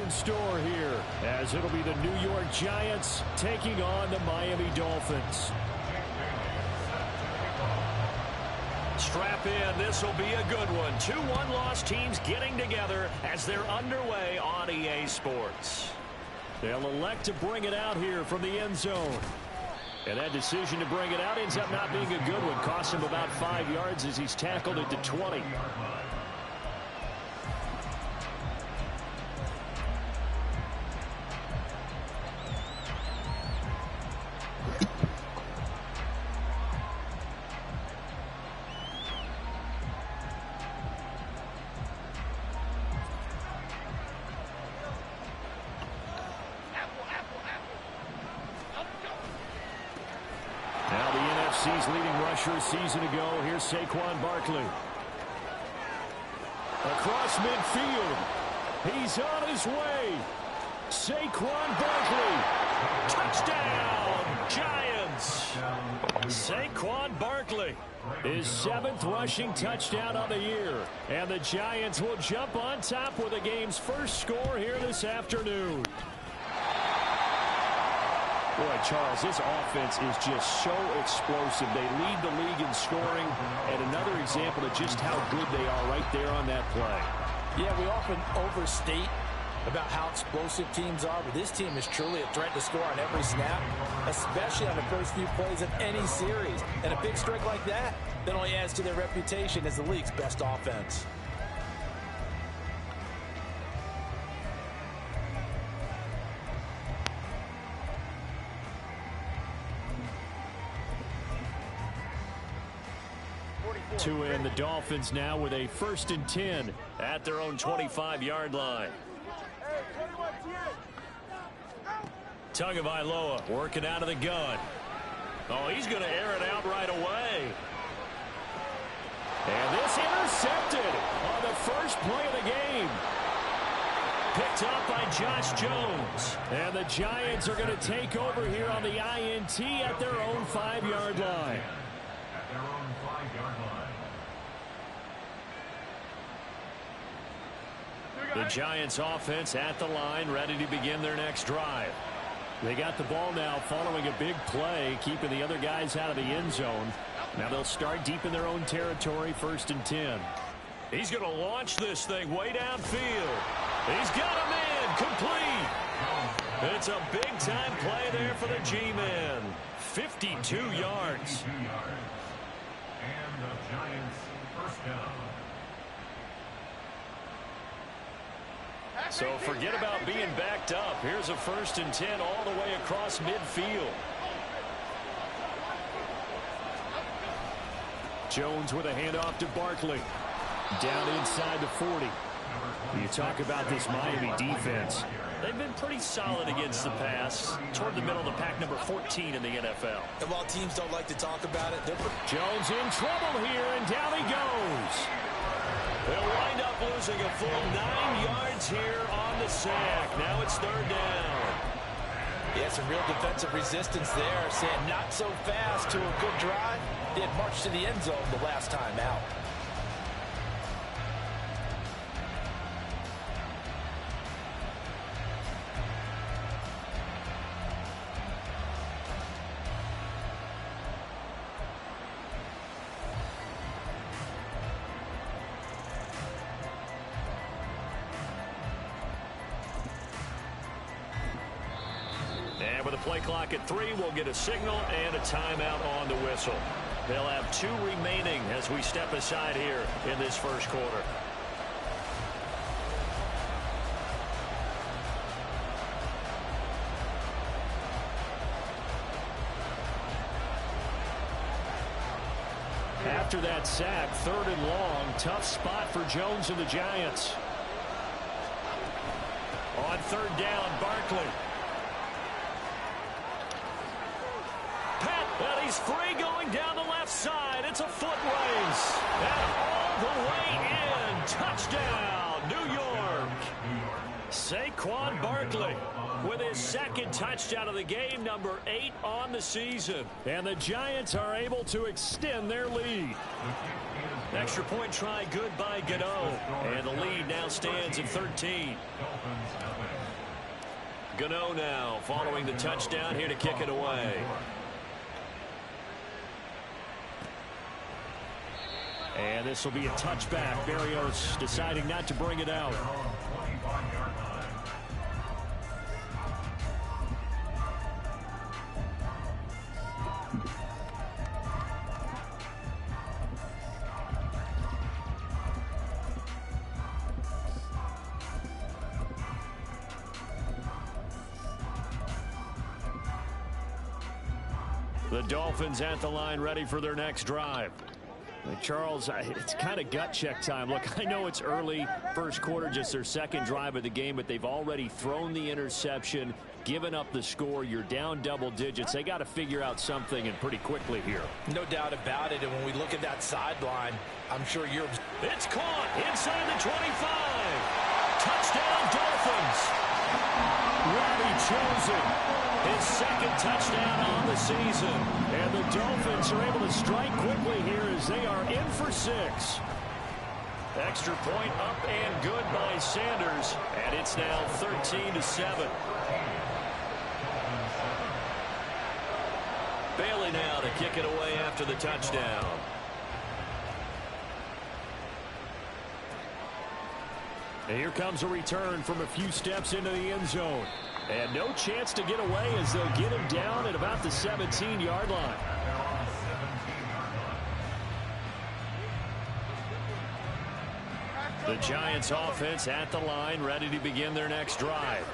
in store here, as it'll be the New York Giants taking on the Miami Dolphins. Strap in. This will be a good one. 2 one-loss teams getting together as they're underway on EA Sports. They'll elect to bring it out here from the end zone. And that decision to bring it out ends up not being a good one. Costs him about 5 yards as he's tackled at the 20. NFC's leading rusher a season ago. Here's Saquon Barkley. Across midfield. He's on his way. Saquon Barkley. Touchdown, Giants. Saquon Barkley. His 7th rushing touchdown on the year. And the Giants will jump on top with the game's first score here this afternoon. Boy, Charles, this offense is just so explosive. They lead the league in scoring, and another example of just how good they are right there on that play. Yeah, we often overstate about how explosive teams are, but this team is truly a threat to score on every snap, especially on the first few plays of any series. And a big streak like that only adds to their reputation as the league's best offense. To end the Dolphins now with a 1st and 10 at their own 25-yard line. Tagovailoa working out of the gun. Oh, he's going to air it out right away. And this intercepted on the first play of the game. Picked up by Josh Jones. And the Giants are going to take over here on the INT at their own 5-yard line. The Giants offense at the line, ready to begin their next drive. They got the ball now following a big play, keeping the other guys out of the end zone. Now they'll start deep in their own territory, 1st and 10. He's going to launch this thing way downfield. He's got him in, complete. It's a big-time play there for the G-Men. 52 yards. And the Giants first down. So forget about being backed up. Here's a 1st and 10 all the way across midfield. Jones with a handoff to Barkley. Down inside the 40. You talk about this Miami defense. They've been pretty solid against the pass. Toward the middle of the pack, number 14 in the NFL. And while teams don't like to talk about it, Jones in trouble here, and down he goes. They'll wind up losing a full 9 yards here on the sack. Now it's 3rd down. Yeah, some real defensive resistance there. Saying not so fast to a good drive. They had marched to the end zone the last time out. And with a play clock at 3, we'll get a signal and a timeout on the whistle. They'll have 2 remaining as we step aside here in this first quarter. After that sack, 3rd and long, tough spot for Jones and the Giants. On 3rd down, Barkley. And he's free going down the left side. It's a foot race. And all the way in. Touchdown, New York. Saquon Barkley with his 2nd touchdown of the game, number 8 on the season. And the Giants are able to extend their lead. Extra point try good by Gano. And the lead now stands at 13. Gano now following the touchdown here to kick it away. And this will be a touchback. Berrios deciding not to bring it out. The Dolphins at the line, ready for their next drive. Charles, it's kind of gut check time. Look, I know it's early, first quarter, just their second drive of the game, but they've already thrown the interception, given up the score. You're down double digits. They got to figure out something, and pretty quickly here. No doubt about it. And when we look at that sideline, I'm sure you're... It's caught inside the 25. Touchdown, Dolphins. Robbie Chosen. His second touchdown on the season. And the Dolphins are able to strike quickly here as they are in for 6. Extra point up and good by Sanders. And it's now 13-7. Bailey now to kick it away after the touchdown. And here comes a return from a few steps into the end zone. And no chance to get away as they'll get him down at about the 17-yard line. The Giants offense at the line, ready to begin their next drive.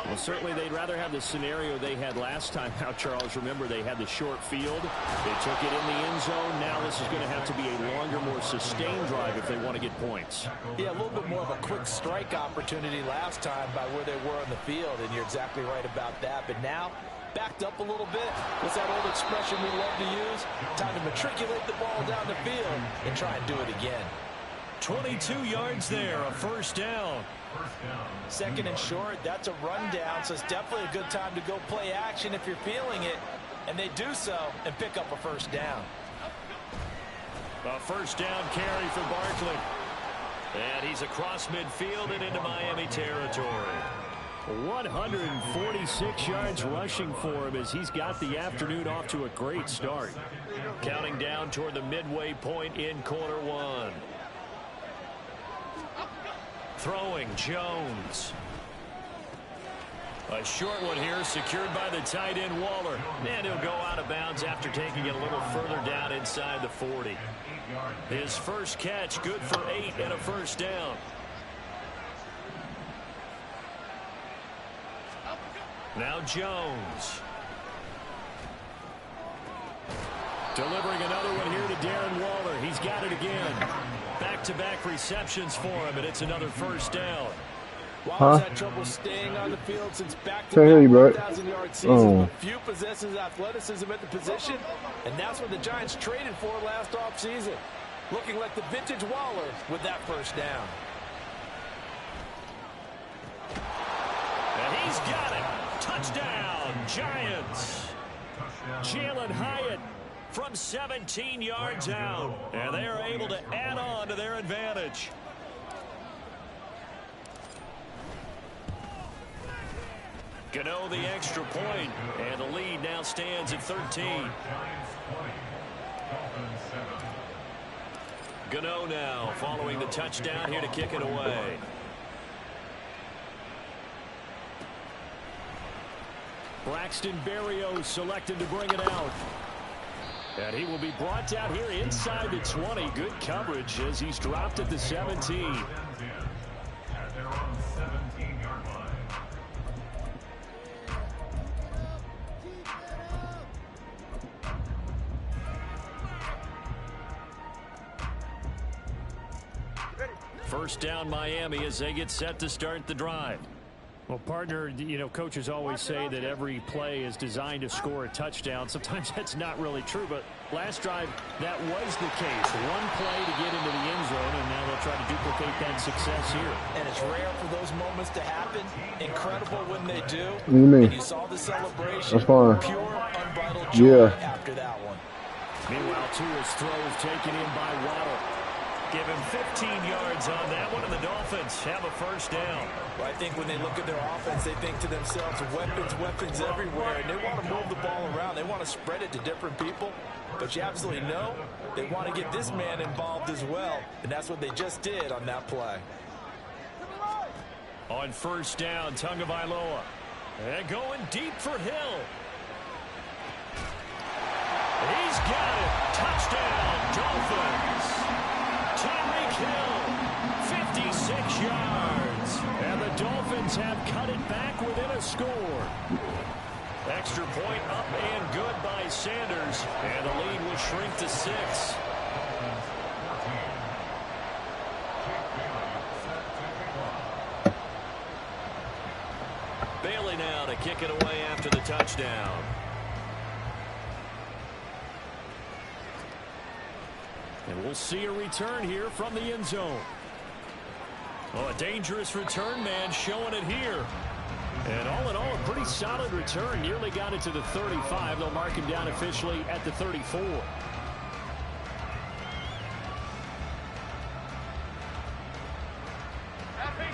Well, certainly they'd rather have the scenario they had last time out, Charles. Remember, they had the short field. They took it in the end zone. Now this is going to have to be a longer, more sustained drive if they want to get points. Yeah, a little bit more of a quick strike opportunity last time by where they were on the field, and you're exactly right about that. But now, backed up a little bit. What's that old expression we love to use? Time to matriculate the ball down the field and try and do it again. 22 yards there, a first down. Second and short, that's a rundown, so it's definitely a good time to go play action if you're feeling it. And they do so and pick up a first down. A first down carry for Barkley. And he's across midfield and into Miami territory. 146 yards rushing for him as he's got the afternoon off to a great start. Counting down toward the midway point in quarter one. Throwing Jones. A short one here secured by the tight end Waller. And he'll go out of bounds after taking it a little further down inside the 40. His first catch good for 8 and a first down. Now Jones. Delivering another one here to Darren Waller. He's got it again. Back-to-back receptions for him, and it's another first down. Waller's had trouble staying on the field since back-to-back 1,000-yard seasons. But few possesses athleticism at the position, and that's what the Giants traded for last offseason. Looking like the vintage Waller with that first down. And he's got it. Touchdown, Giants. Jalen Hyatt from 17 yards out, and they are able to add on to their advantage. Gano the extra point, and the lead now stands at 13. Gano now following the touchdown here to kick it away. Braxton Berrios selected to bring it out. And he will be brought down here inside the 20. Good coverage as he's dropped at the 17. First down Miami as they get set to start the drive. Well, partner, you know, coaches always say that every play is designed to score a touchdown. Sometimes that's not really true, but last drive, that was the case. One play to get into the end zone, and now they'll try to duplicate that success here. And it's rare for those moments to happen. Incredible when they do. And you saw the celebration. That's fine. Pure, unbridled joy after that one. Meanwhile, Tua's throw is taken in by Waddle. Give him 15 yards on that one, and the Dolphins have a first down. Well, I think when they look at their offense, they think to themselves, weapons everywhere, and they want to move the ball around. They want to spread it to different people. But you absolutely know they want to get this man involved as well, and that's what they just did on that play. On first down, Tagovailoa. And going deep for Hill. He's got it. Touchdown, Dolphins. Tyreek Hill, 56 yards. And the Dolphins have cut it back within a score. Extra point up and good by Sanders. And the lead will shrink to 6. Bailey now to kick it away after the touchdown. And we'll see a return here from the end zone. Oh, a dangerous return man showing it here. And all in all, a pretty solid return. Nearly got it to the 35. They'll mark him down officially at the 34.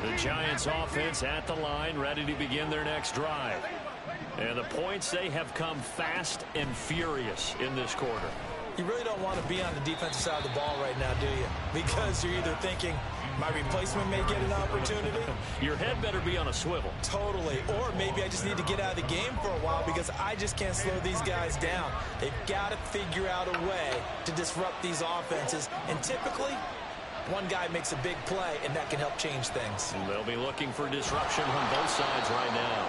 The Giants offense at the line, ready to begin their next drive. And the points, they have come fast and furious in this quarter. You really don't want to be on the defensive side of the ball right now, do you? Because you're either thinking, my replacement may get an opportunity. Your head better be on a swivel. Totally. Or maybe I just need to get out of the game for a while because I just can't slow these guys down. They've got to figure out a way to disrupt these offenses. And typically, one guy makes a big play, and that can help change things. And they'll be looking for disruption from both sides right now.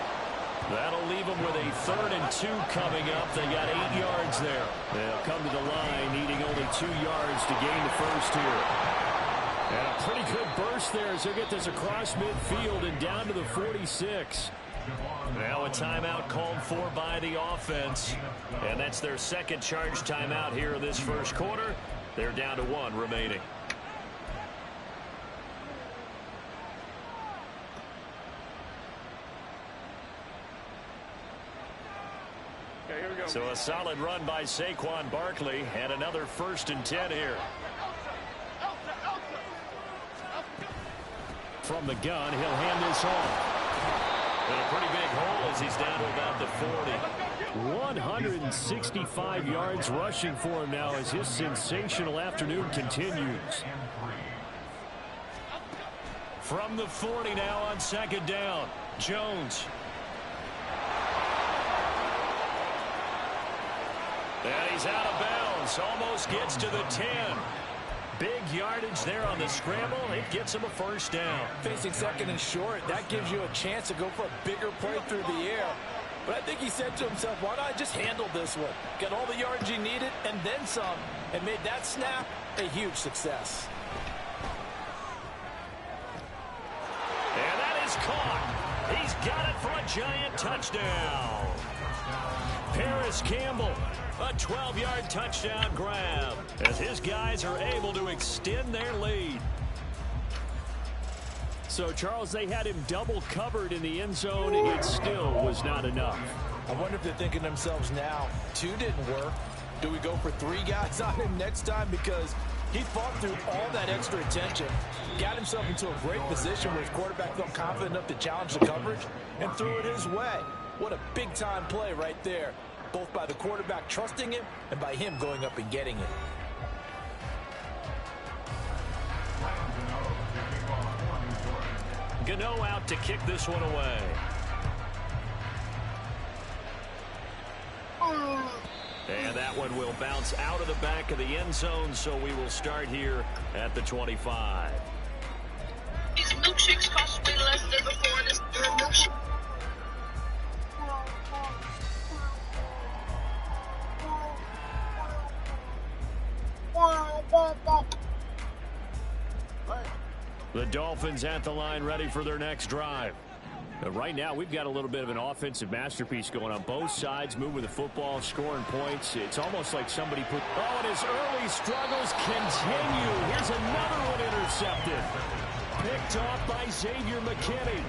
That'll leave them with a 3rd and 2 coming up. They got 8 yards there. They'll come to the line needing only 2 yards to gain the first here. And a pretty good burst there as they'll get this across midfield and down to the 46. Now a timeout called for by the offense. And that's their second charge timeout here in this first quarter. They're down to 1 remaining. So a solid run by Saquon Barkley and another 1st and 10 here. From the gun, he'll hand this off. And a pretty big hole as he's down to about the 40. 165 yards rushing for him now as his sensational afternoon continues. From the 40 now on 2nd down, Jones. And he's out of bounds. Almost gets to the 10. Big yardage there on the scramble. It gets him a first down. Facing 2nd and short, that gives you a chance to go for a bigger play through the air. But I think he said to himself, why not just handle this one? Got all the yards he needed and then some. And made that snap a huge success. And that is caught. He's got it for a Giant touchdown. Paris Campbell. A 12-yard touchdown grab as his guys are able to extend their lead. So, Charles, they had him double covered in the end zone. It still was not enough. I wonder if they're thinking to themselves now, 2 didn't work. Do we go for 3 guys on him next time? Because he fought through all that extra attention, got himself into a great position where his quarterback felt confident enough to challenge the coverage and threw it his way. What a big-time play right there, both by the quarterback trusting him and by him going up and getting it. Gano out to kick this one away. And that one will bounce out of the back of the end zone, so we will start here at the 25. These milkshakes cost way less than before. This milkshake. The Dolphins at the line ready for their next drive. But right now, we've got a little bit of an offensive masterpiece going on. Both sides moving the football, scoring points. It's almost like somebody put... Oh, and his early struggles continue. Here's another one intercepted. Picked off by Xavier McKinney.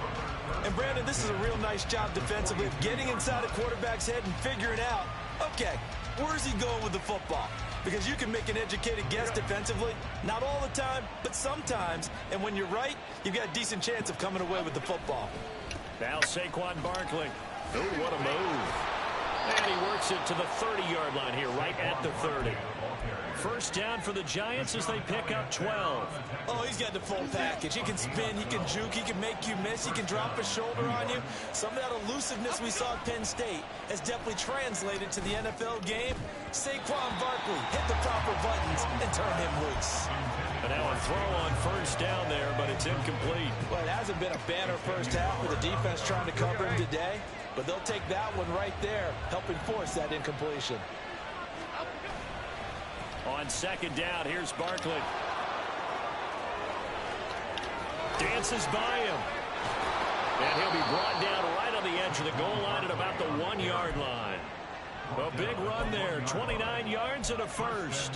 And, Brandon, this is a real nice job defensively of getting inside a quarterback's head and figuring out, okay, where's he going with the football? because you can make an educated guess defensively. Not all the time, but sometimes. And when you're right, you've got a decent chance of coming away with the football. Now Saquon Barkley. Oh, what a move. And he works it to the 30-yard line here, right at the 30. First down for the Giants as they pick up 12. Oh, he's got the full package. He can spin, he can juke, he can make you miss, he can drop a shoulder on you. Some of that elusiveness we saw at Penn State has definitely translated to the NFL game. Saquon Barkley hit the proper buttons and turned him loose. And now a throw on first down there, but it's incomplete. Well, it hasn't been a banner first half with the defense trying to cover him today, but they'll take that one right there, helping force that incompletion. On second down, here's Barkley. Dances by him. And he'll be brought down right on the edge of the goal line at about the 1-yard line. A big run there, 29 yards and a first.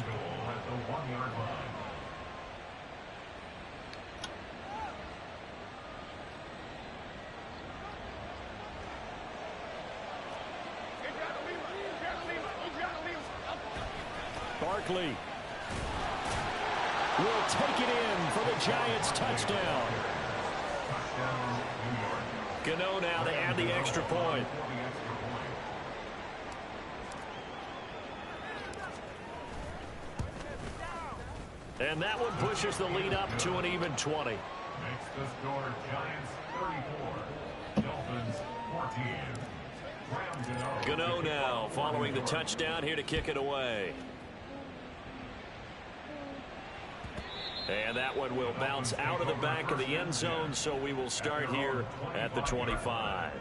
Barkley will take it in for the Giants touchdown. Gano now to add the extra point. And that one pushes the lead up to an even 20. Makes the score Giants 34, Dolphins 14. Gano now following the touchdown here to kick it away. And that one will bounce out of the back of the end zone, so we will start here at the 25.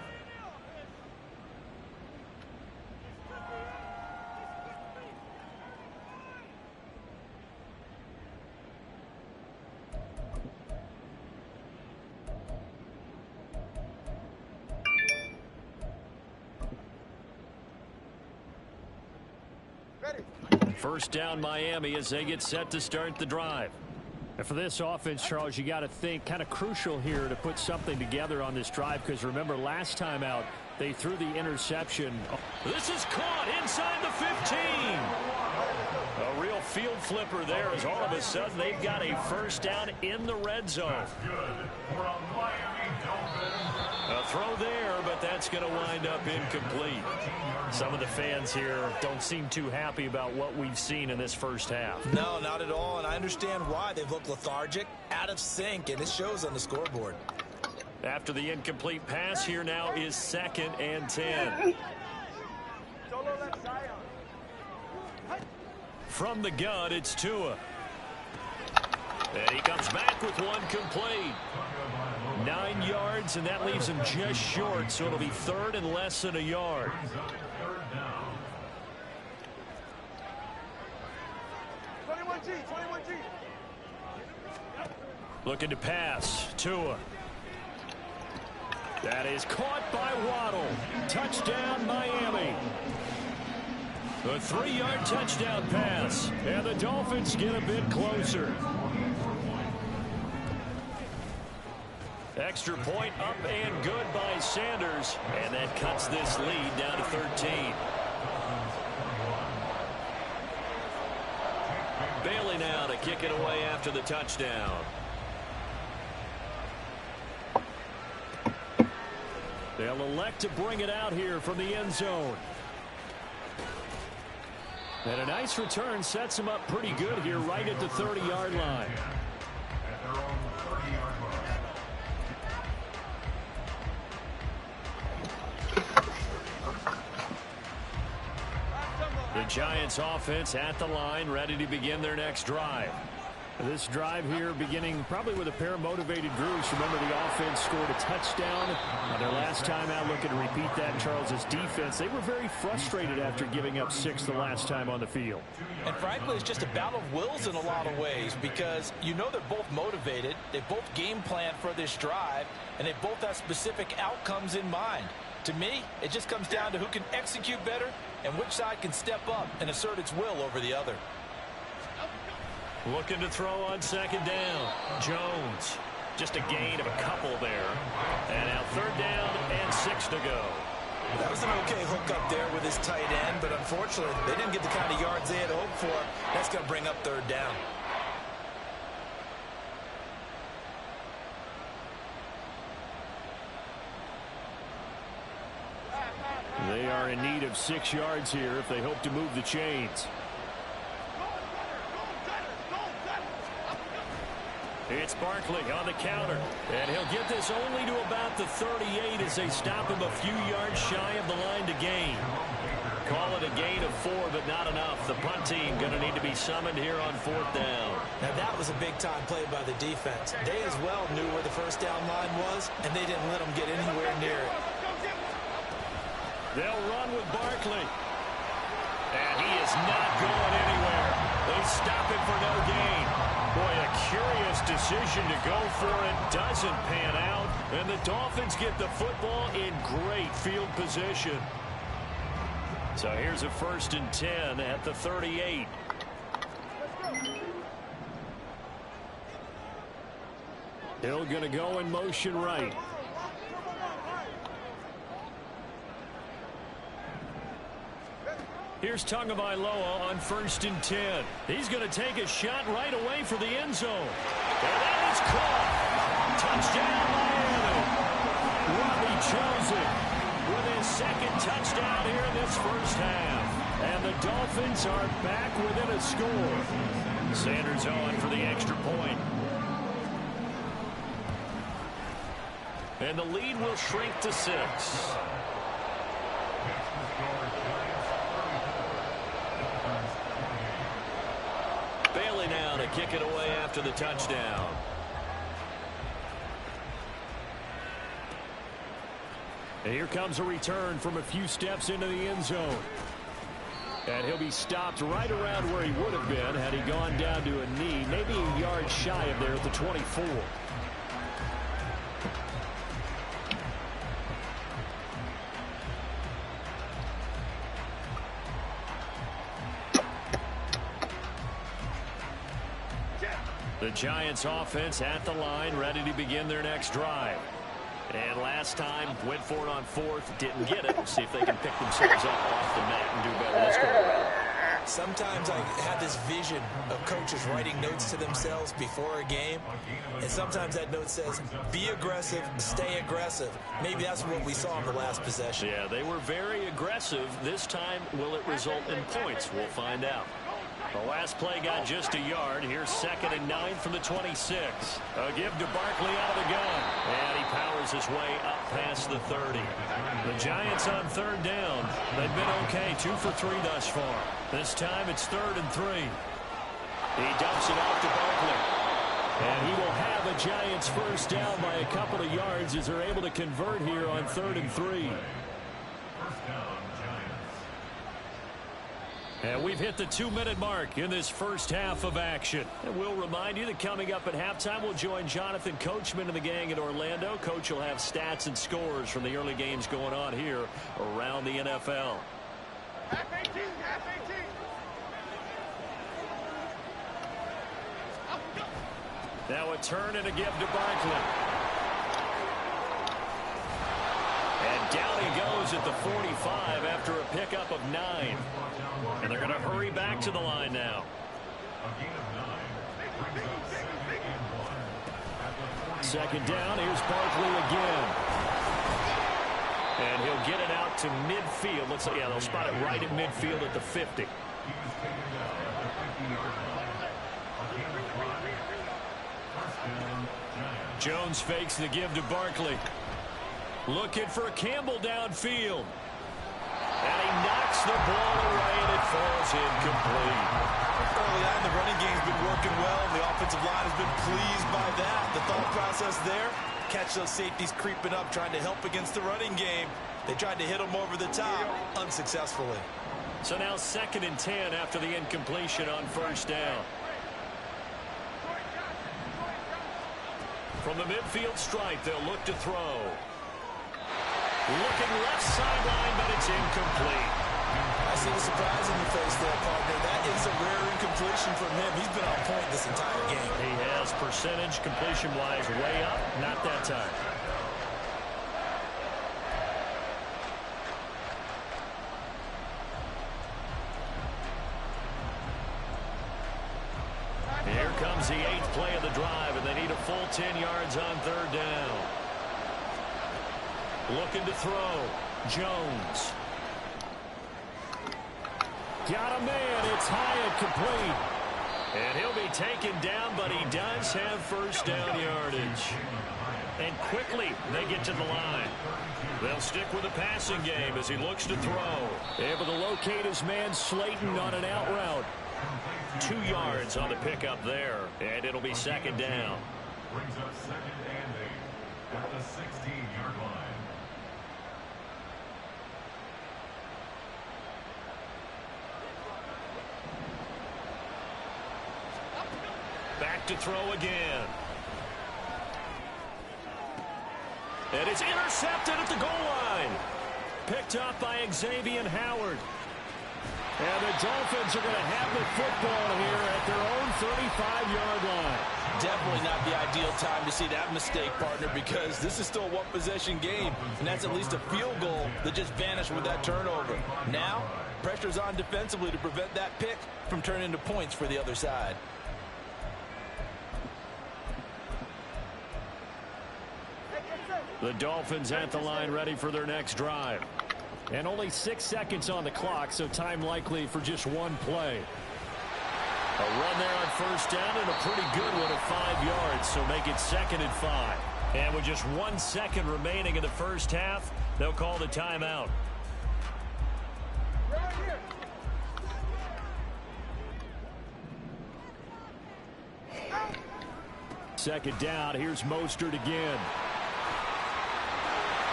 First down Miami as they get set to start the drive. And for this offense, Charles, you got to think kind of crucial here to put something together on this drive, because remember last time out they threw the interception. This is caught inside the 15. A real field flipper there as all of a sudden they've got a first down in the red zone. A throw there, but that's going to wind up incomplete. Some of the fans here don't seem too happy about what we've seen in this first half. No, not at all, and I understand why. They've looked lethargic, out of sync, and it shows on the scoreboard. After the incomplete pass, here now is 2nd and 10. From the gun, it's Tua. And he comes back with one complete. 9 yards, and that leaves him just short, so it'll be 3rd and less than a yard. Looking to pass. Tua. That is caught by Waddle. Touchdown, Miami. A 3-yard touchdown pass. And the Dolphins get a bit closer. Extra point up and good by Sanders. And that cuts this lead down to 13. Bailey now to kick it away after the touchdown. They'll elect to bring it out here from the end zone. And a nice return sets him up pretty good here right at the 30-yard line. At their own 30-yard line. The Giants offense at the line, ready to begin their next drive. This drive here beginning probably with a pair of motivated groups. Remember, the offense scored a touchdown. Their last time out, looking to repeat that. Charles's defense, they were very frustrated after giving up 6 the last time on the field. And frankly, it's just a battle of wills in a lot of ways, because you know they're both motivated. They both game plan for this drive, and they both have specific outcomes in mind. To me, it just comes down to who can execute better and which side can step up and assert its will over the other. Looking to throw on second down. Jones. Just a gain of a couple there. And now 3rd down and 6 to go. That was an okay hook up there with his tight end, but unfortunately, they didn't get the kind of yards they had hoped for. That's going to bring up third down. They are in need of 6 yards here if they hope to move the chains. It's Barkley on the counter, and he'll get this only to about the 38 as they stop him a few yards shy of the line to gain. Call it a gain of 4, but not enough. The punt team going to need to be summoned here on 4th down. Now that was a big-time play by the defense. They as well knew where the first down line was, and they didn't let them get anywhere near it. They'll run with Barkley. And he is not going anywhere. They stop him for no gain. Boy, a curious decision to go for it. Doesn't pan out. And the Dolphins get the football in great field position. So here's a 1st and 10 at the 38. Hill going to go in motion right. Here's Tagovailoa on 1st and 10. He's going to take a shot right away for the end zone. And that is caught. Touchdown, Miami. Robbie Chosen with his 2nd touchdown here in this first half. And the Dolphins are back within a score. Sanders on for the extra point. And the lead will shrink to 6. Bailey now to kick it away after the touchdown. And here comes a return from a few steps into the end zone. And he'll be stopped right around where he would have been had he gone down to a knee, maybe a yard shy of there at the 24. The Giants offense at the line, ready to begin their next drive. And last time, went for it on 4th, didn't get it. See if they can pick themselves up off the mat and do better this go around. Sometimes I have this vision of coaches writing notes to themselves before a game, and sometimes that note says, be aggressive, stay aggressive. Maybe that's what we saw in the last possession. Yeah, they were very aggressive. This time, will it result in points? We'll find out. The last play got just a yard. Here's 2nd and 9 from the 26. A give to Barkley out of the gun. And he powers his way up past the 30. The Giants on 3rd down. They've been okay, 2 for 3 thus far. This time it's 3rd and 3. He dumps it off to Barkley. And he will have a Giants first down by a couple of yards as they're able to convert here on 3rd and 3. And we've hit the 2-minute mark in this first half of action. And we'll remind you that coming up at halftime, we'll join Jonathan Coachman and the gang in Orlando. Coach will have stats and scores from the early games going on here around the NFL. Now a turn and a give to Barkley. And down he goes at the 45 after a pickup of 9. And they're going to hurry back to the line now. 2nd down. Here's Barkley again. And he'll get it out to midfield. Looks like, yeah, they'll spot it right at midfield at the 50. Jones fakes the give to Barkley. Looking for Campbell downfield. And he knocks the ball away, and it falls incomplete. Early on, the running game's been working well, and the offensive line has been pleased by that. The thought process there, catch those safeties creeping up, trying to help against the running game. They tried to hit them over the top, unsuccessfully. So now 2nd and 10 after the incompletion on 1st down. From the midfield stripe, they'll look to throw. Looking left sideline, but it's incomplete. I see the surprise in your face there, partner. That is a rare incompletion from him. He's been on point this entire game. He has percentage completion-wise way up. Not that time. comes the 8th play of the drive, and they need a full 10 yards on 3rd down. Looking to throw. Jones. Got a man. It's Hyatt, complete. And he'll be taken down, but he does have first down yardage. And quickly they get to the line. They'll stick with the passing game as he looks to throw. Able to locate his man Slayton on an out route. 2 yards on the pickup there, and it'll be 2nd down. Brings up 2nd and 8 at the 16-yard line. Back to throw again. And it's intercepted at the goal line. Picked up by Xavier Howard. And the Dolphins are going to have the football here at their own 35-yard line. Definitely not the ideal time to see that mistake, partner, because this is still a one-possession game, and that's at least a field goal that just vanished with that turnover. Now, pressure's on defensively to prevent that pick from turning into points for the other side. The Dolphins at the line ready for their next drive. And only 6 seconds on the clock, so time likely for just one play. A run there on first down and a pretty good one at 5 yards, so make it 2nd and 5. And with just 1 second remaining in the first half, they'll call the timeout. Second down, here's Mostert again.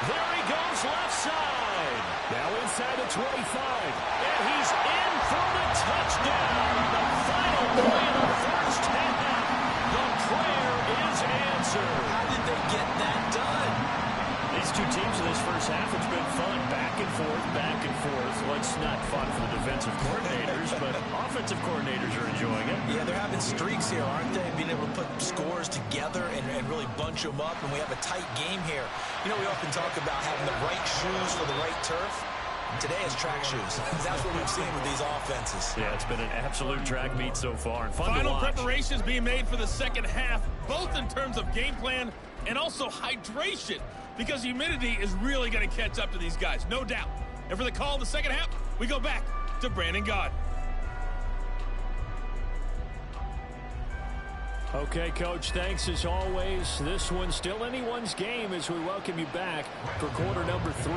There he goes left side. Now inside the 25. And he's in for the touchdown. The final play of the first half. The prayer is answered. How did they get that done? These two teams in this first half, it's been fun. Back and forth, back and forth. Well, it's not fun for the defensive coordinators, but offensive coordinators are enjoying it. Yeah, they're having streaks here, aren't they? Being able to put scores together and really bunch them up, and we have a tight game here. You know, we often talk about having the right shoes for the right turf. Today is track shoes. That's what we've seen with these offenses. Yeah, it's been an absolute track meet so far, and fun to Final watch. preparations being made for the second half, both in terms of game plan and also hydration, because humidity is really going to catch up to these guys, no doubt. And for the call of the second half, we go back to Brandon Gaudin. Okay, Coach, thanks as always. This one's still anyone's game as we welcome you back for quarter number 3.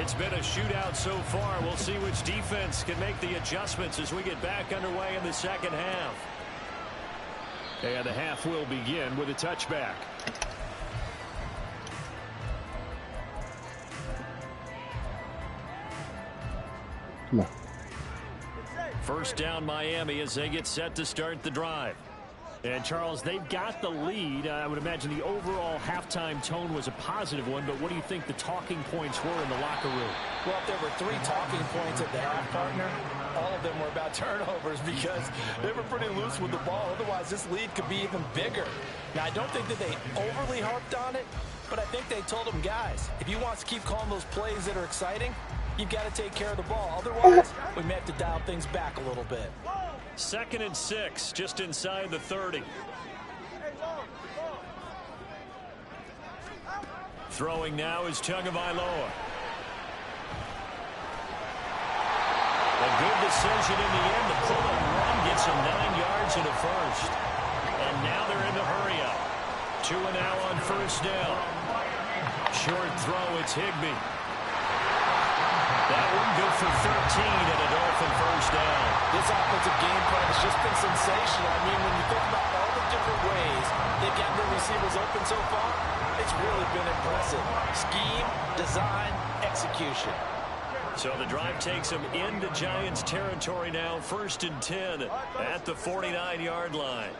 It's been a shootout so far. We'll see which defense can make the adjustments as we get back underway in the second half. And the half will begin with a touchback. First down Miami as they get set to start the drive. And, Charles, they've got the lead. I would imagine the overall halftime tone was a positive one, but what do you think the talking points were in the locker room? Well, if there were 3 talking points at the half, partner, all of them were about turnovers because they were pretty loose with the ball. Otherwise, this lead could be even bigger. Now, I don't think that they overly harped on it, but I think they told them, guys, if you want to keep calling those plays that are exciting, you've got to take care of the ball. Otherwise, we may have to dial things back a little bit. 2nd and 6, just inside the 30. Throwing now is Tagovailoa. A good decision in the end. The pull-up run gets him 9 yards and a first. And now they're in the hurry-up. 2 and now on first down. Short throw, it's Higbee. That one good for 13 and a Dolphin first down. This offensive game plan has just been sensational. I mean, when you think about all the different ways they've gotten their receivers open so far, it's really been impressive. Scheme, design, execution. So the drive takes them into Giants territory now. 1st and 10 at the 49-yard line.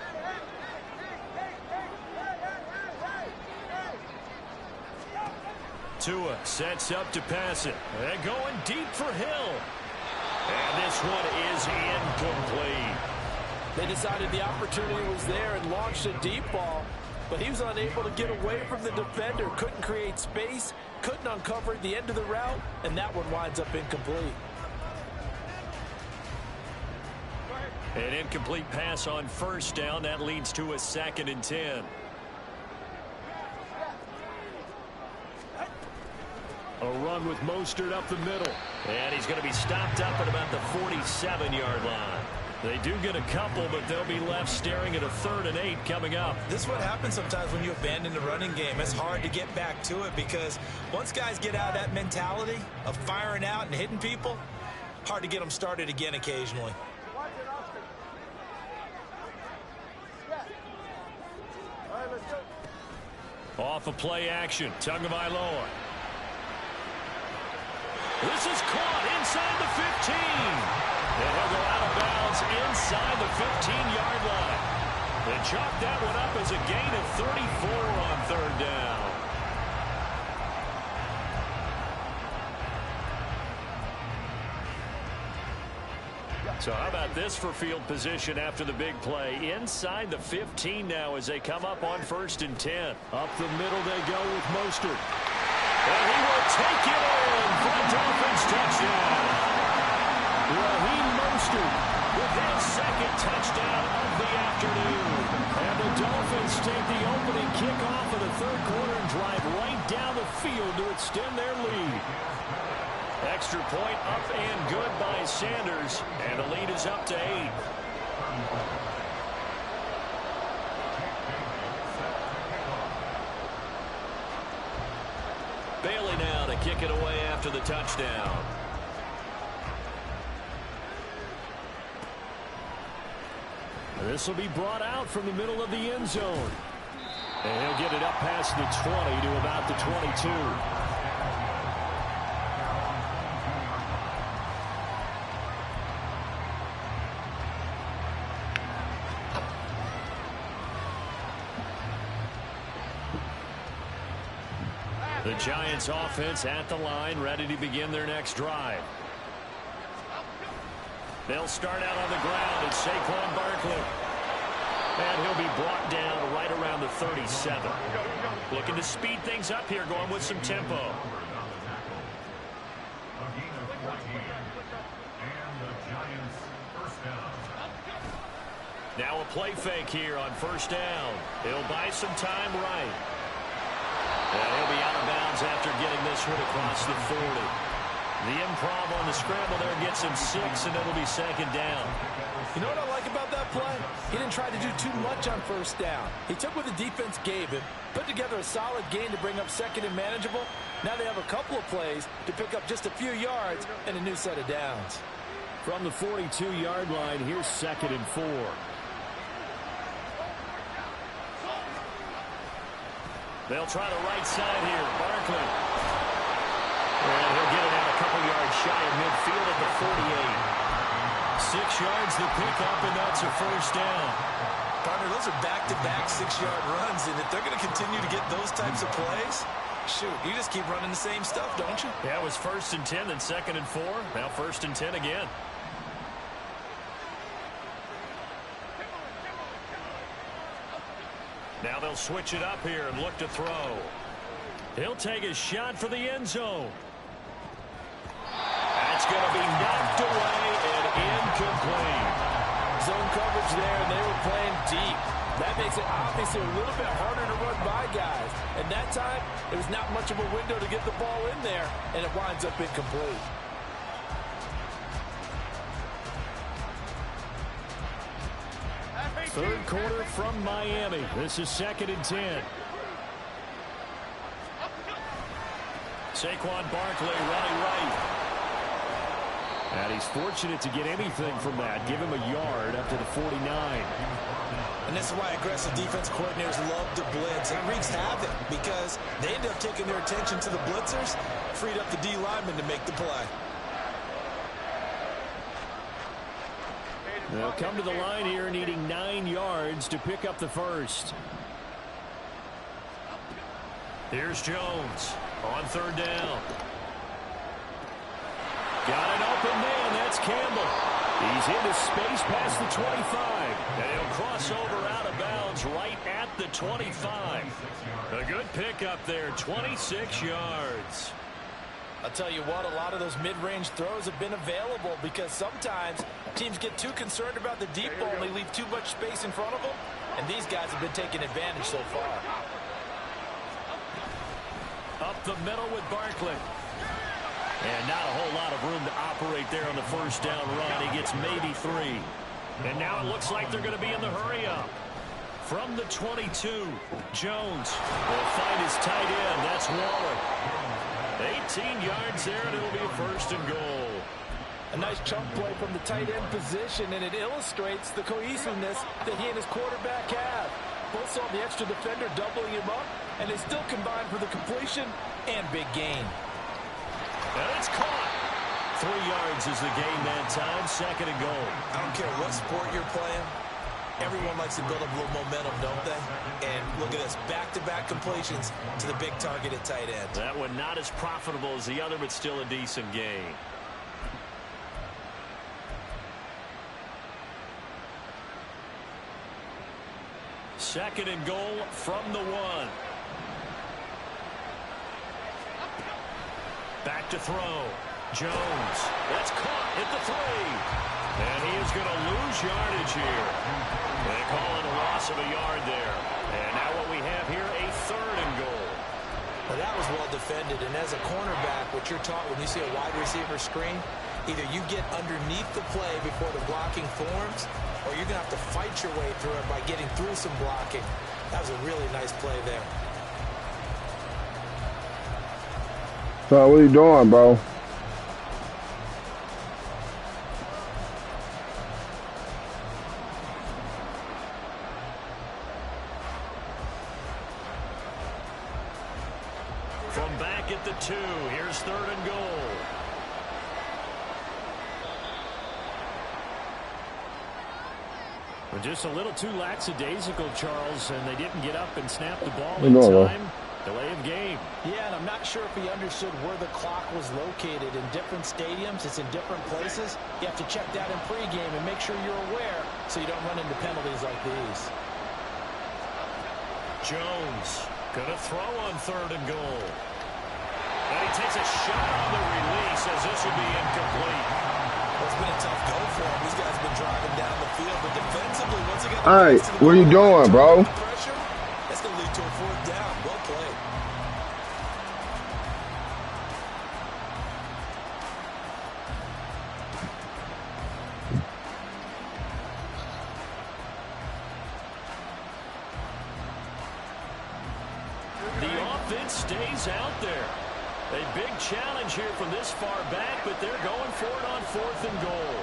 Tua sets up to pass it. And going deep for Hill. And this one is incomplete. They decided the opportunity was there and launched a deep ball, but he was unable to get away from the defender. Couldn't create space, couldn't uncover the end of the route, and that one winds up incomplete. An incomplete pass on first down. That leads to a 2nd and 10. A run with Mostert up the middle. And he's going to be stopped up at about the 47-yard line. They do get a couple, but they'll be left staring at a 3rd and 8 coming up. This is what happens sometimes when you abandon the running game. It's hard to get back to it because once guys get out of that mentality of firing out and hitting people, hard to get them started again occasionally. Off of play action, Tagovailoa. This is caught inside the 15. And he'll go out of bounds inside the 15-yard line. They chalk that one up as a gain of 34 on 3rd down. So how about this for field position after the big play? Inside the 15 now as they come up on 1st and 10. Up the middle they go with Mostert. And he will take it in for a Dolphins touchdown. Raheem Mostert with his 2nd touchdown of the afternoon. And the Dolphins take the opening kickoff of the 3rd quarter and drive right down the field to extend their lead. Extra point up and good by Sanders. And the lead is up to 8. Bailey now to kick it away after the touchdown. This will be brought out from the middle of the end zone. And he'll get it up past the 20 to about the 22. The Giants offense at the line, ready to begin their next drive. They'll start out on the ground. It's Saquon Barkley. And he'll be brought down right around the 37. Looking to speed things up here, going with some tempo. Now a play fake here on 1st down. He'll buy some time right. And he'll be out of bounds after getting this one across the 40. The improv on the scramble there gets him 6, and it'll be 2nd down. You know what I like about that play? He didn't try to do too much on 1st down. He took what the defense gave him, put together a solid gain to bring up 2nd and manageable. Now they have a couple of plays to pick up just a few yards and a new set of downs. From the 42-yard line, here's 2nd and 4. They'll try the right side here. Barkley. And he'll get it out a couple yards shy of midfield at the 48. 6 yards to pick up, and that's a 1st down. Partner, those are back-to-back 6-yard runs, and if they're going to continue to get those types of plays, shoot, you just keep running the same stuff, don't you? Yeah, it was 1st and 10, then 2nd and 4. Now 1st and 10 again. Now they'll switch it up here and look to throw. He'll take a shot for the end zone. That's going to be knocked away and incomplete. Zone coverage there, and they were playing deep. That makes it obviously a little bit harder to run by guys. And that time, it was not much of a window to get the ball in there, and it winds up incomplete. Third quarter from Miami. This is 2nd and 10. Saquon Barkley running right. And he's fortunate to get anything from that. Give him a yard up to the 49. And this is why aggressive defense coordinators love to blitz. It wreaks havoc because they end up taking their attention to the blitzers, freed up the D lineman to make the play. They'll come to the line here needing 9 yards to pick up the 1st. Here's Jones on 3rd down. Got an open man. That's Campbell. He's into space past the 25. And he'll cross over out of bounds right at the 25. A good pickup there, 26 yards. I'll tell you what, a lot of those mid-range throws have been available because sometimes teams get too concerned about the deep ball and they leave too much space in front of them. And these guys have been taking advantage so far. Up the middle with Barkley. And not a whole lot of room to operate there on the first down run. He gets maybe 3. And now it looks like they're going to be in the hurry up. From the 22, Jones will find his tight end. That's Waller. 18 yards there, and it'll be a first and goal. A nice chunk play from the tight end position, and it illustrates the cohesiveness that he and his quarterback have. Both saw the extra defender doubling him up, and they still combined for the completion and big gain. And it's caught. 3 yards is the gain that time. Second and goal. I don't care what sport you're playing. Everyone likes to build up a little momentum, don't they? And look at this, back-to-back completions to the big target at tight end. That one not as profitable as the other, but still a decent gain. Second and goal from the 1. Back to throw. Jones. That's caught at the 3. And he is going to lose yardage here. They call it a loss of a yard there. And now what we have here, a third and goal. Well, that was well defended. And as a cornerback, what you're taught when you see a wide receiver screen, either you get underneath the play before the blocking forms, or you're going to have to fight your way through it by getting through some blocking. That was a really nice play there. So what are you doing, bro? From back at the 2, here's third and goal. Well, just a little too lackadaisical, Charles, and they didn't get up and snap the ball in time. Delay of game. Yeah, and I'm not sure if he understood where the clock was located. In different stadiums, it's in different places. You have to check that in pregame and make sure you're aware so you don't run into penalties like these. Jones going to throw on third and goal. And he takes a shot on the release as this will be incomplete. Well, it's been a tough go for him. These guys have been driving down the field, but defensively, once again, all right, what are you doing, bro? Pressure, that's going to lead to a fourth down. Well played. The offense stays out there. A big challenge here from this far back, but they're going for it on fourth and goal.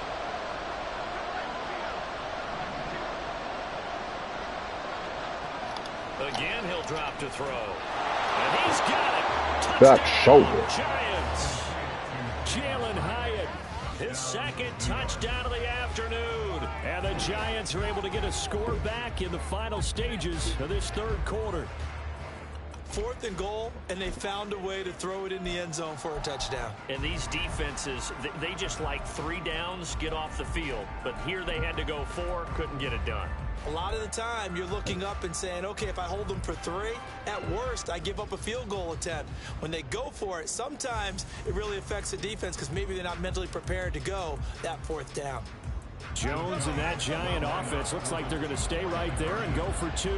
Again, he'll drop to throw. And he's got it. Back shoulder. Giants. Jalen Hyatt, his second touchdown of the afternoon. And the Giants are able to get a score back in the final stages of this third quarter. Fourth and goal, and they found a way to throw it in the end zone for a touchdown. And these defenses, they just like 3 downs, get off the field. But here they had to go 4, couldn't get it done. A lot of the time, you're looking up and saying, okay, if I hold them for 3, at worst, I give up a field goal attempt. When they go for it, sometimes it really affects the defense because maybe they're not mentally prepared to go that fourth down. Jones and that Giant offense looks like they're going to stay right there and go for 2.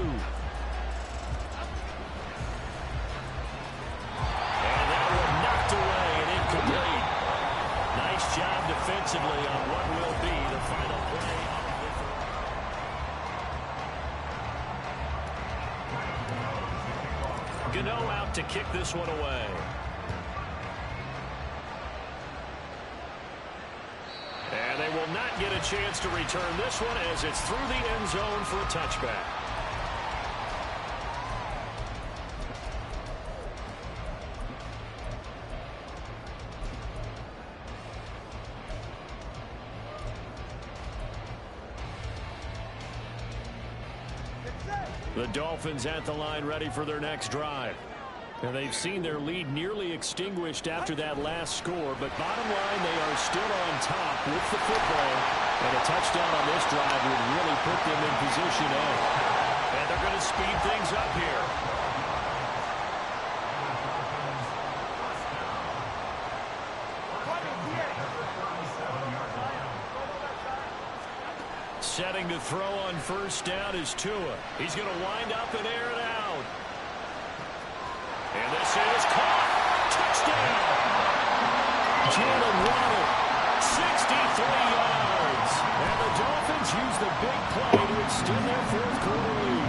Job defensively on what will be the final play. Gano out to kick this one away. And they will not get a chance to return this one as it's through the end zone for a touchback. The Dolphins at the line ready for their next drive. And they've seen their lead nearly extinguished after that last score, but bottom line, they are still on top with the football. And a touchdown on this drive would really put them in position A. And they're going to speed things up here. setting to throw on first down is Tua. He's going to wind up and air it out. And this is caught. Touchdown. Jalen Waddle, 63 yards. And the Dolphins use the big play to extend their fourth quarter lead.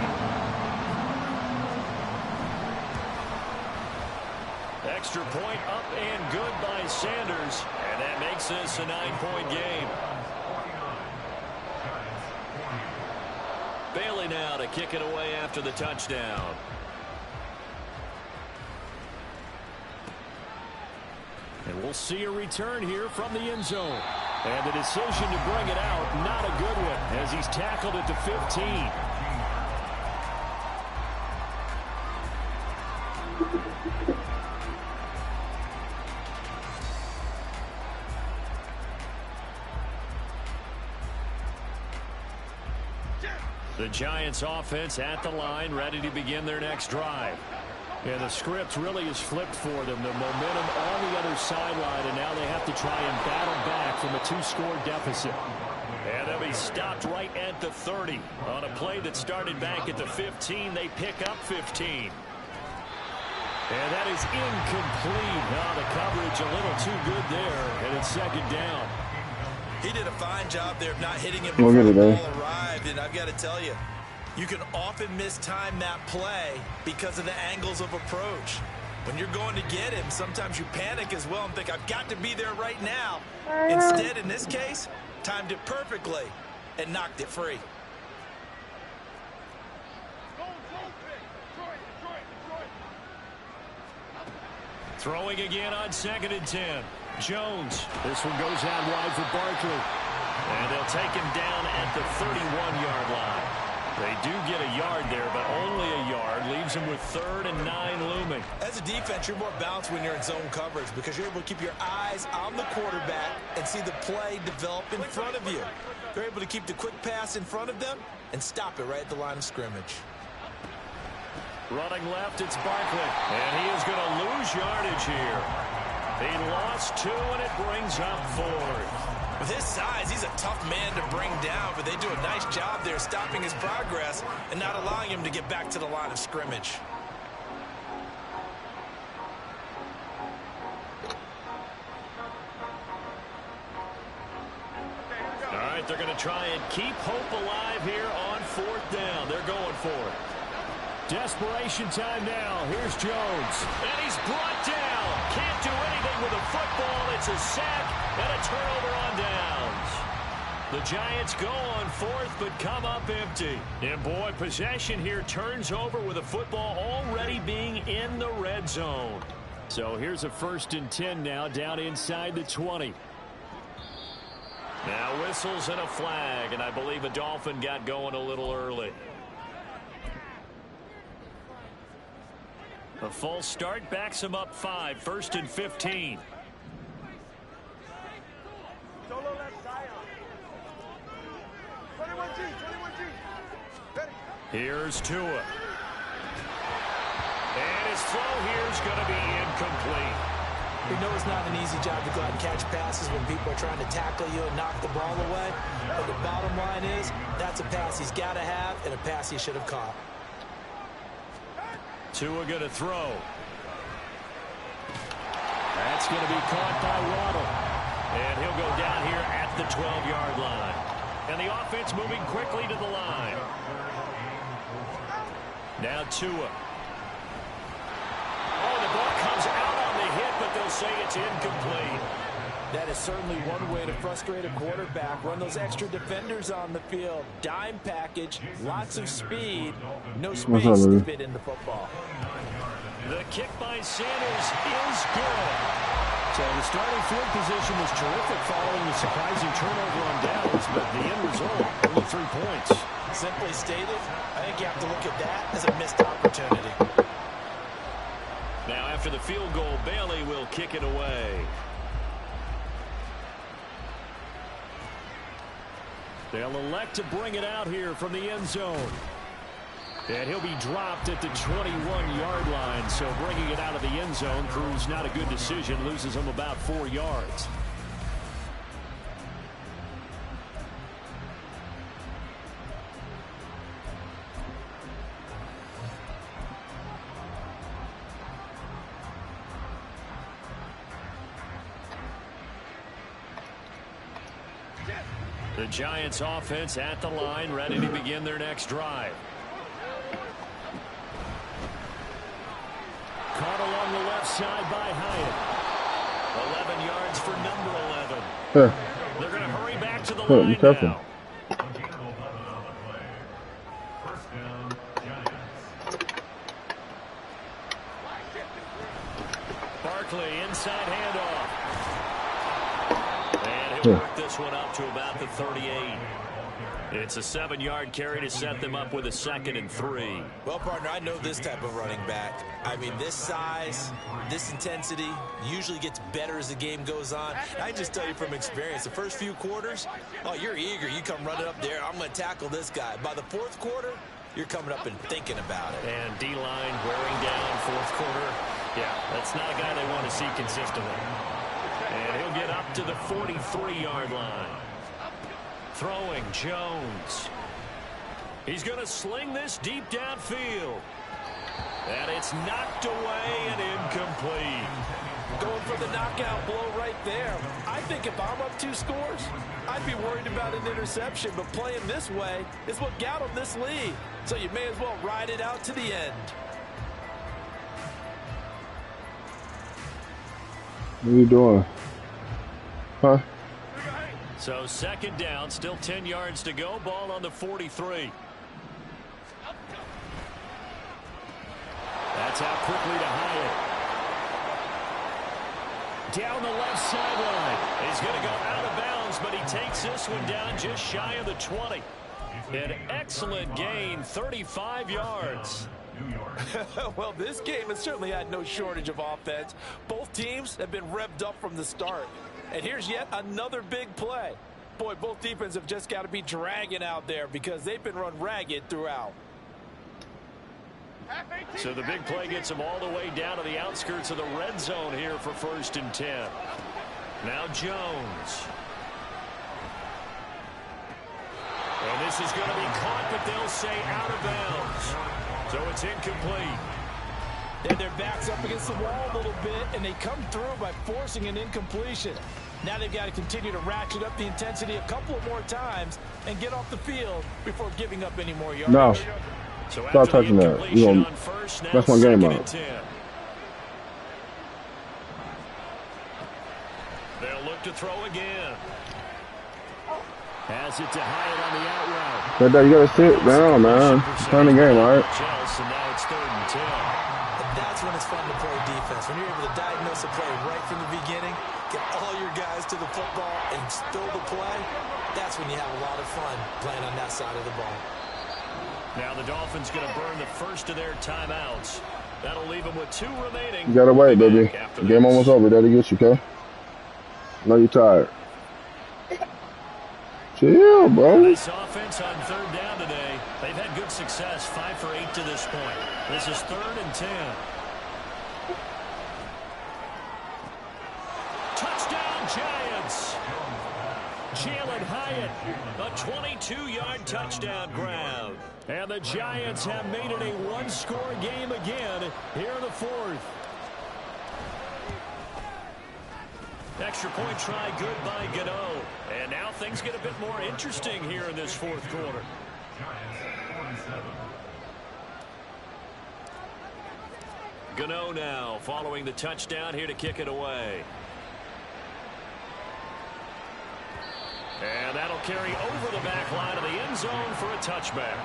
Extra point up and good by Sanders. And that makes this a 9-point game. Bailey now to kick it away after the touchdown. And we'll see a return here from the end zone. And the decision to bring it out, not a good one, as he's tackled at the 15. The Giants offense at the line, ready to begin their next drive. And the script really is flipped for them. The momentum on the other sideline, and now they have to try and battle back from a 2-score deficit. And they'll be stopped right at the 30. On a play that started back at the 15, they pick up 15. And that is incomplete. Oh, the coverage a little too good there, and it's second down. He did a fine job there of not hitting him before the ball arrived, and I've got to tell you, you can often mistime that play because of the angles of approach. When you're going to get him, sometimes you panic as well and think, I've got to be there right now. Instead, in this case, timed it perfectly and knocked it free. Throwing again on 2nd and 10. Jones. This one goes out wide for Barkley. And they'll take him down at the 31-yard line. They do get a yard there, but only a yard. Leaves him with 3rd and 9 looming. As a defense, you're more balanced when you're in zone coverage because you're able to keep your eyes on the quarterback and see the play develop in front of you. They're able to keep the quick pass in front of them and stop it right at the line of scrimmage. Running left, it's Barkley. And he is going to lose yardage here. He lost 2, and it brings up 4th. With his size, he's a tough man to bring down, but they do a nice job there stopping his progress and not allowing him to get back to the line of scrimmage. All right, they're going to try and keep hope alive here on 4th down. They're going for it. Desperation time now. Here's Jones. And he's brought down. Can't do anything with a football. It's a sack and a turnover on downs. The Giants go on 4th but come up empty. And boy, possession here turns over with a football already being in the red zone. So here's a 1st and 10 now down inside the 20. Now whistles and a flag, and I believe a Dolphin got going a little early. A false start backs him up 5. 1st and 15. Here's Tua. And his throw here is going to be incomplete. We know it's not an easy job to go out and catch passes when people are trying to tackle you and knock the ball away. But the bottom line is, that's a pass he's got to have and a pass he should have caught. Tua going to throw. That's going to be caught by Waddle. And he'll go down here at the 12-yard line. And the offense moving quickly to the line. Now Tua. Oh, the ball comes out on the hit, but they'll say it's incomplete. That is certainly one way to frustrate a quarterback. Run those extra defenders on the field. Dime package, lots of speed, no space to fit in the football. The kick by Sanders is good. So the starting field position was terrific following the surprising turnover on downs, but the end result, only 3 points. Simply stated, I think you have to look at that as a missed opportunity. Now after the field goal, Bailey will kick it away. They'll elect to bring it out here from the end zone. And he'll be dropped at the 21-yard line. So bringing it out of the end zone proves not a good decision. Loses him about 4 yards. The Giants offense at the line, ready to begin their next drive. Caught along the left side by Hyatt. 11 yards for number 11. They're going to hurry back to the line now. Barkley, inside handoff. And he'll work this one up to about the 38. It's a 7-yard carry to set them up with a 2nd and 3. Well, partner, I know this type of running back. I mean, this size, this intensity usually gets better as the game goes on. I just tell you from experience, the first few quarters, oh, you're eager. You come running up there. I'm going to tackle this guy. By the 4th quarter, you're coming up and thinking about it. And D-line wearing down 4th quarter. Yeah, that's not a guy they want to see consistently. And he'll get up to the 43-yard line. Throwing Jones. He's going to sling this deep downfield. And it's knocked away and incomplete. Going for the knockout blow right there. I think if I'm up 2 scores, I'd be worried about an interception. But playing this way is what got him this lead. So you may as well ride it out to the end. What are you doing? Huh? So 2nd down, still 10 yards to go. Ball on the 43. That's out quickly to Hyatt. Down the left sideline. He's going to go out of bounds, but he takes this one down just shy of the 20. An excellent gain, 35 yards. Well, this game has certainly had no shortage of offense. Both teams have been revved up from the start. And here's yet another big play. Boy, both defenses have just got to be dragging out there because they've been run ragged throughout. So the big play gets them all the way down to the outskirts of the red zone here for 1st and 10. Now Jones. And this is going to be caught, but they'll say out of bounds. So it's incomplete. And their backs up against the wall a little bit, and they come through by forcing an incompletion. Now they've got to continue to ratchet up the intensity a couple of more times and get off the field before giving up any more yards. No. So stop touching that. You gonna mess my game up. They'll look to throw again. Has it to Hyatt on the out route. Right there, you gotta sit down, man. Turn the game, all right? And now it's 3rd and 10. That's when it's fun to play defense. When you're able to diagnose a play right from the beginning, get all your guys to the football and spill the play, that's when you have a lot of fun playing on that side of the ball. Now the Dolphins going to burn the first of their timeouts. That'll leave them with 2 remaining. You gotta wait, baby. The game almost over. Daddy gets you, okay? I know you're tired. Chill, bro. This offense on 3rd down today, they've had good success, 5 for 8 to this point. This is 3rd and 10. Touchdown, Giants. Jalen Hyatt, a 22-yard touchdown grab. And the Giants have made it a 1-score game again here in the 4th. Extra point try good by Gano. And now things get a bit more interesting here in this 4th quarter. Gano now following the touchdown here to kick it away. And that'll carry over the back line of the end zone for a touchback.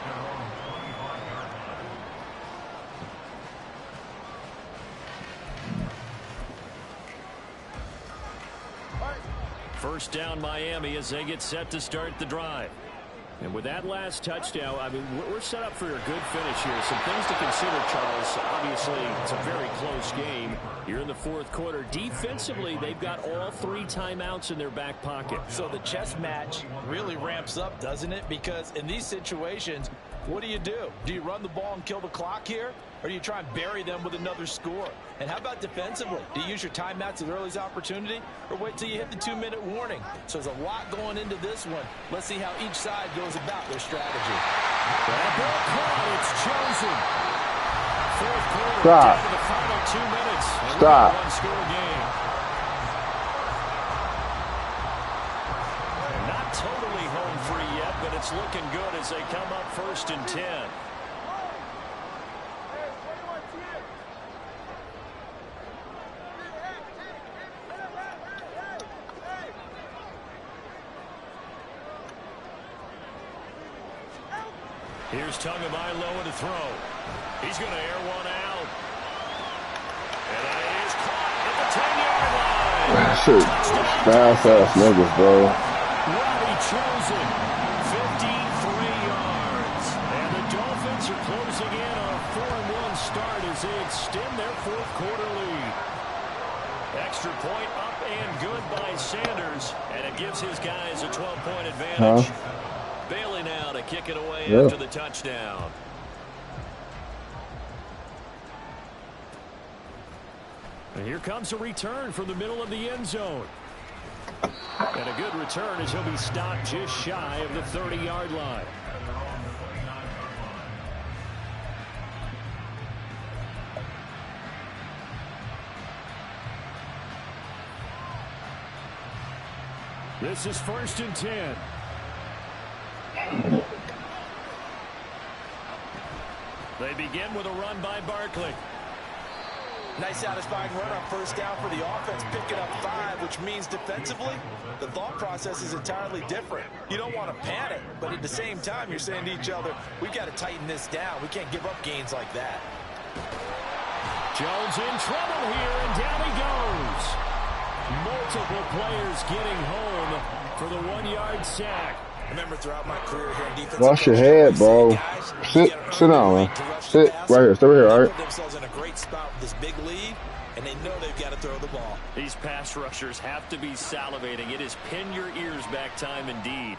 First down Miami as they get set to start the drive. And with that last touchdown, I mean, we're set up for a good finish here. Some things to consider, Charles. Obviously, it's a very close game here in the 4th quarter. Defensively, they've got all 3 timeouts in their back pocket. So the chess match really ramps up, doesn't it? Because in these situations, what do? Do you run the ball and kill the clock here? Or do you try and bury them with another score? And how about defensively? Do you use your timeouts as early as opportunity? Or wait till you hit the 2-minute warning? So there's a lot going into this one. Let's see how each side goes about their strategy. That ball caught. It's chosen. 4th quarter. Stop. Down to the final 2 minutes. Stop. 1-score game. Not totally home victory yet, but it's looking good as they come up 1st and 10. Here's Tagovailoa to throw. He's going to air one out. And that is caught at the 10-yard line. Shit, fast-ass niggas, bro. Robbie Chosen, 53 yards. And the Dolphins are closing in on a 4-1 start as they extend their 4th quarter lead. Extra point up and good by Sanders. And it gives his guys a 12-point advantage. Bailey now to kick it away after the touchdown. And here comes a return from the middle of the end zone. And a good return as he'll be stopped just shy of the 30-yard line. This is 1st and 10. They begin with a run by Barkley. Nice satisfying run on 1st down for the offense, picking up 5, which means defensively, the thought process is entirely different. You don't want to panic, but at the same time, you're saying to each other, we've got to tighten this down. We can't give up gains like that. Jones in trouble here, and down he goes. Multiple players getting home for the 1-yard sack. Remember, throughout my career here in defense, Wash your head, bro. Sit down, man. Sit right here. Stay right here, all right? They put themselves in a great spot with this big lead, and they know they've got to throw the ball. These pass rushers have to be salivating. It is pin your ears back time indeed.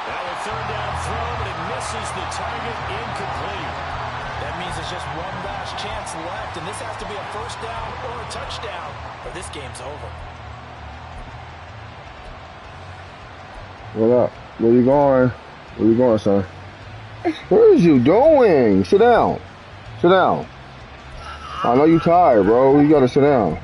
Now a 3rd down throw, but it misses the target, incomplete. That means it's just one last chance left, and this has to be a 1st down or a touchdown, or this game's over. What up? Where you going? Where you going, son? What is you doing? Sit down. Sit down. I know you tired, bro. You gotta sit down.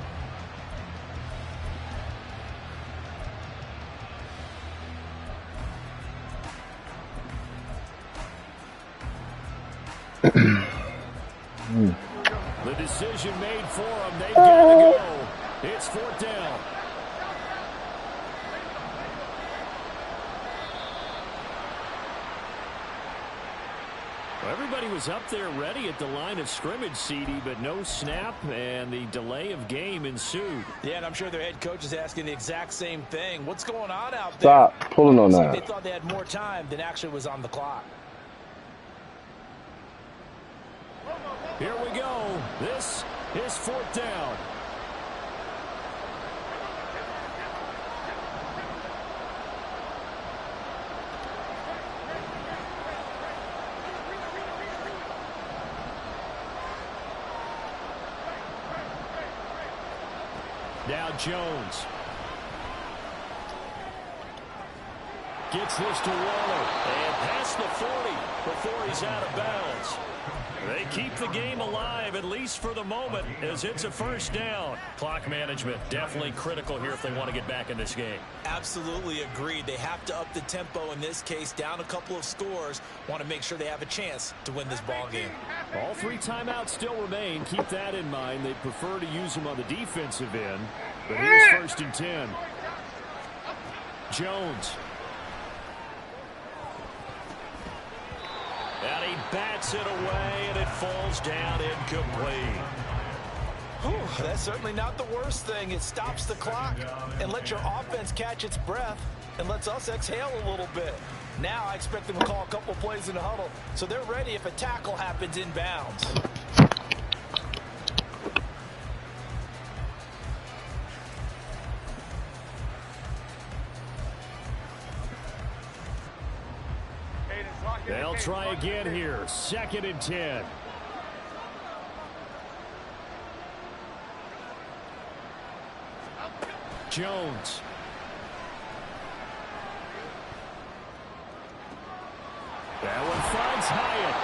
The decision made for them. They've got to go. It's 4th down. Everybody was up there ready at the line of scrimmage, CD, but no snap, and the delay of game ensued. Yeah, and I'm sure their head coach is asking the exact same thing. What's going on out there? Stop pulling on that. They thought they had more time than actually was on the clock. Here we go. This is 4th down. Now Jones gets this to Waller and past the 40 before he's out of bounds. They keep the game alive, at least for the moment, as it's a 1st down. Clock management definitely critical here if they want to get back in this game. Absolutely agreed. They have to up the tempo in this case, down a couple of scores. Want to make sure they have a chance to win this ball game. All 3 timeouts still remain. Keep that in mind. They prefer to use them on the defensive end. But here's 1st and 10. Jones. And he bats it away, and it falls down incomplete. Whew, that's certainly not the worst thing. It stops the clock and lets your offense catch its breath and lets us exhale a little bit. Now I expect them to call a couple plays in the huddle, so they're ready if a tackle happens inbounds. They'll try again here. 2nd and 10. Jones. That one finds Hyatt.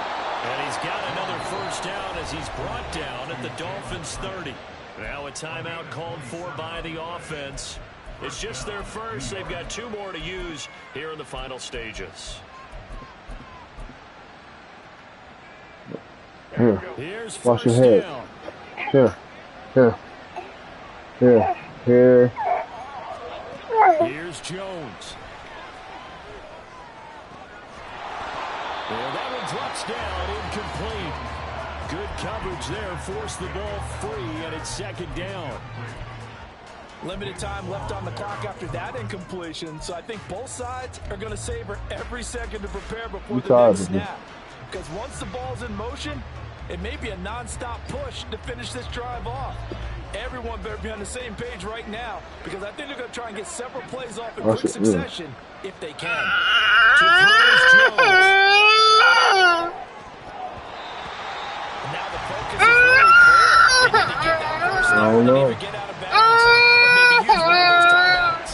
And he's got another 1st down as he's brought down at the Dolphins' 30. Now a timeout called for by the offense. It's just their first. They've got 2 more to use here in the final stages. Here. Here's Watch your first head. down. Here. Here. Here. Here. Here's Jones. And that one drops down, incomplete. Good coverage there, forced the ball free, and it's 2nd down. Limited time left on the clock after that incompletion, so I think both sides are going to savor every second to prepare before the next snap. Because once the ball's in motion, it may be a non-stop push to finish this drive off. Everyone better be on the same page right now, because I think they're going to try and get several plays off in quick succession if they can. To throw is Jones. Now the focus is really clear. They need to get that first down and either get out of bounds or maybe use one of those timeouts.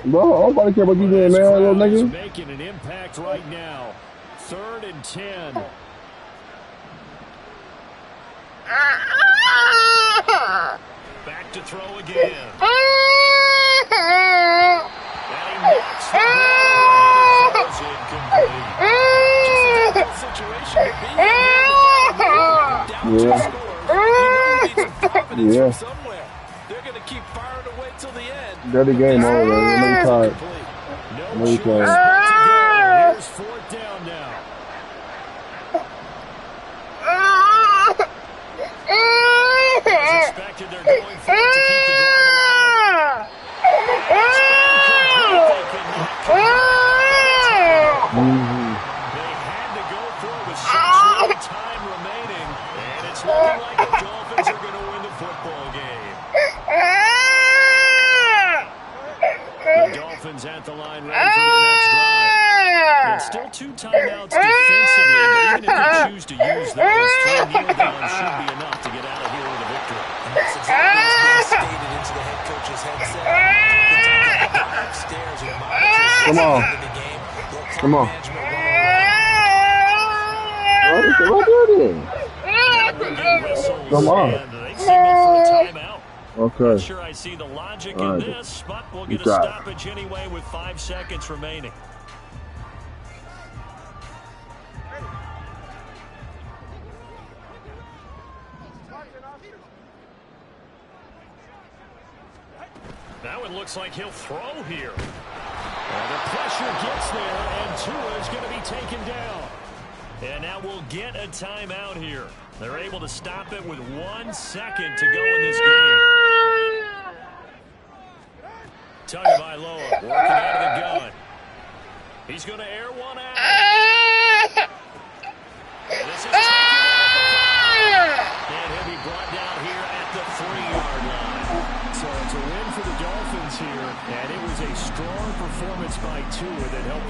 Bro, nobody care what you doing, man, little nigga. Making an impact right now. 3rd and 10. Back to throw again. Yeah. Somewhere. They're going to keep firing away till the end. Got the game over, man. I'm tired. No No chance time. to go. Here's 4th down now. As expected, they're going for it to keep the drive alive. They had to go for it with such little time remaining, and it's looking like the Dolphins are going to win the football game. The Dolphins at the line ready for their next drive. And still 2 timeouts defensively, but even if you choose to use those, 3 kneel downs should be enough to get out of here with a victory. And that's exactly what's being stated into the head coach's headset. Upstairs with monitors. Come on. Come on. What are you doing? Come on. They signal for a timeout. Okay. Not sure I see the logic in this, but we'll get a stoppage anyway with 5 seconds remaining. Now it looks like he'll throw here. And the pressure gets there, and Tua is going to be taken down. And now we'll get a timeout here. They're able to stop it with 1 second to go in this game. Tagovailoa working out of the gun. He's going to air one out. And this is taken out. And he'll be brought down here at the 3-yard line. So it's a win for the Dolphins here, and it was a strong performance by Tua that helped